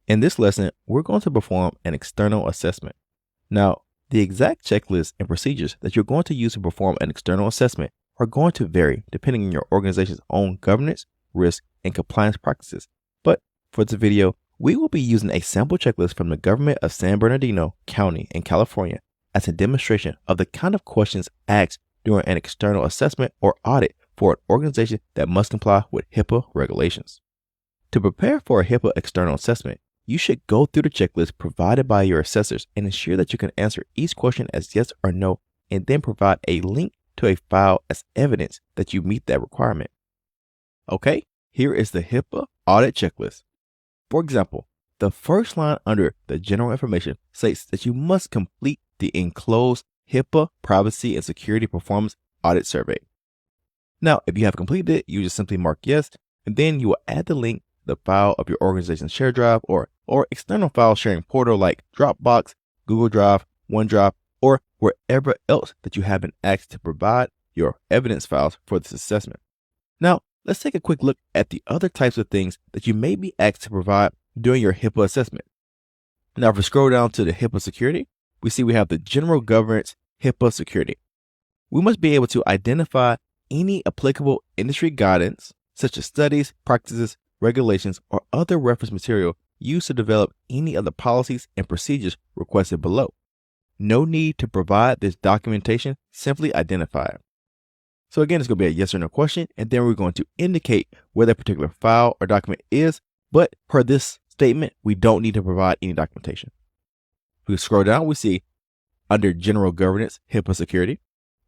In this lesson, we're going to perform an external assessment. Now, the exact checklist and procedures that you're going to use to perform an external assessment are going to vary depending on your organization's own governance, risk, and compliance practices. But for this video, we will be using a sample checklist from the government of San Bernardino County in California as a demonstration of the kind of questions asked during an external assessment or audit for an organization that must comply with HIPAA regulations. To prepare for a HIPAA external assessment, you should go through the checklist provided by your assessors and ensure that you can answer each question as yes or no, and then provide a link to a file as evidence that you meet that requirement. Okay, here is the HIPAA audit checklist. For example, the first line under the general information states that you must complete the enclosed HIPAA Privacy and Security Performance Audit Survey. Now, if you have completed it, you just simply mark yes, and then you will add the link to the file of your organization's share drive or external file sharing portal like Dropbox, Google Drive, OneDrive, or wherever else that you have been asked to provide your evidence files for this assessment. Now, let's take a quick look at the other types of things that you may be asked to provide during your HIPAA assessment. Now, if we scroll down to the HIPAA security, we see we have the General Governance HIPAA security. We must be able to identify any applicable industry guidance, such as studies, practices, regulations, or other reference material used to develop any of the policies and procedures requested below. No need to provide this documentation, simply identify it. So again, it's going to be a yes or no question, and then we're going to indicate where that particular file or document is, but per this statement, we don't need to provide any documentation. If we scroll down, we see under General Governance, HIPAA Security,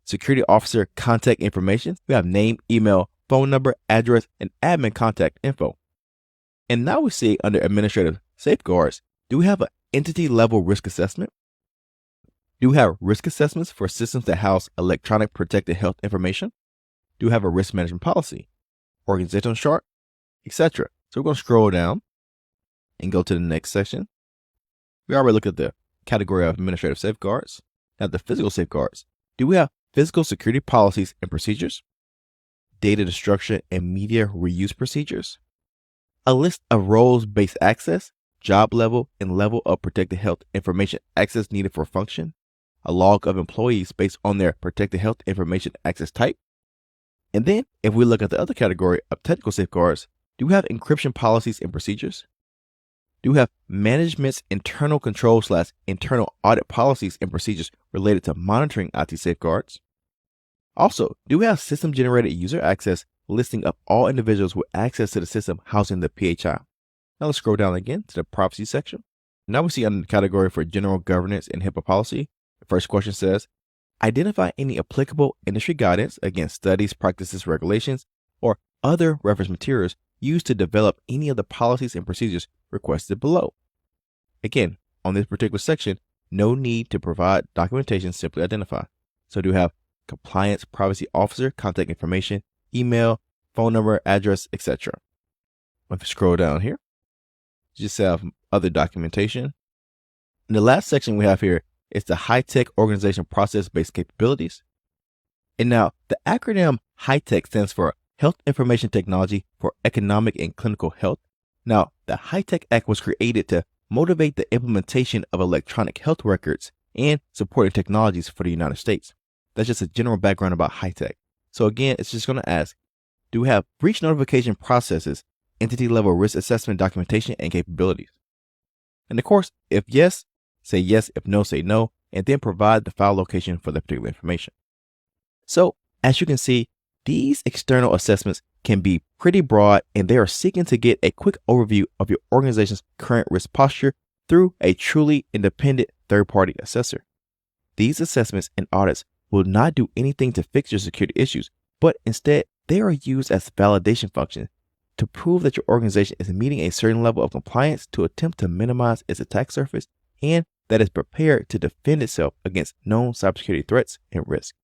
Security Officer Contact Information, we have name, email, phone number, address, and admin contact info. And now we see under Administrative Safeguards, do we have an entity level risk assessment? Do we have risk assessments for systems that house electronic protected health information? Do we have a risk management policy, organizational chart, etc.? So we're going to scroll down and go to the next section. We already looked at the category of administrative safeguards. Now the physical safeguards. Do we have physical security policies and procedures? Data destruction and media reuse procedures? A list of roles-based access, job level, and level of protected health information access needed for function? A log of employees based on their protected health information access type? And then, if we look at the other category of technical safeguards, do we have encryption policies and procedures? Do we have management's internal control / internal audit policies and procedures related to monitoring IT safeguards? Also, do we have system-generated user access listing of all individuals with access to the system housing the PHI? Now let's scroll down again to the privacy section. Now we see under the category for general governance and HIPAA policy, the first question says, identify any applicable industry guidance against studies, practices, regulations, or other reference materials used to develop any of the policies and procedures requested below. Again, on this particular section, no need to provide documentation, simply identify. So do we have compliance privacy officer, contact information, email, phone number, address, etc. If you scroll down here, you just have other documentation. And the last section we have here is the high-tech organization process-based capabilities. And now the acronym high-tech stands for Health Information Technology for Economic and Clinical Health. Now, the High-Tech Act was created to motivate the implementation of electronic health records and supporting technologies for the United States. That's just a general background about high-tech. So again, it's just going to ask, do we have breach notification processes, entity-level risk assessment documentation, and capabilities? And of course, if yes, say yes. If no, say no, and then provide the file location for the particular information. So, as you can see, these external assessments can be pretty broad, and they are seeking to get a quick overview of your organization's current risk posture through a truly independent third-party assessor. These assessments and audits will not do anything to fix your security issues, but instead they are used as validation functions to prove that your organization is meeting a certain level of compliance to attempt to minimize its attack surface and that is prepared to defend itself against known cybersecurity threats and risks.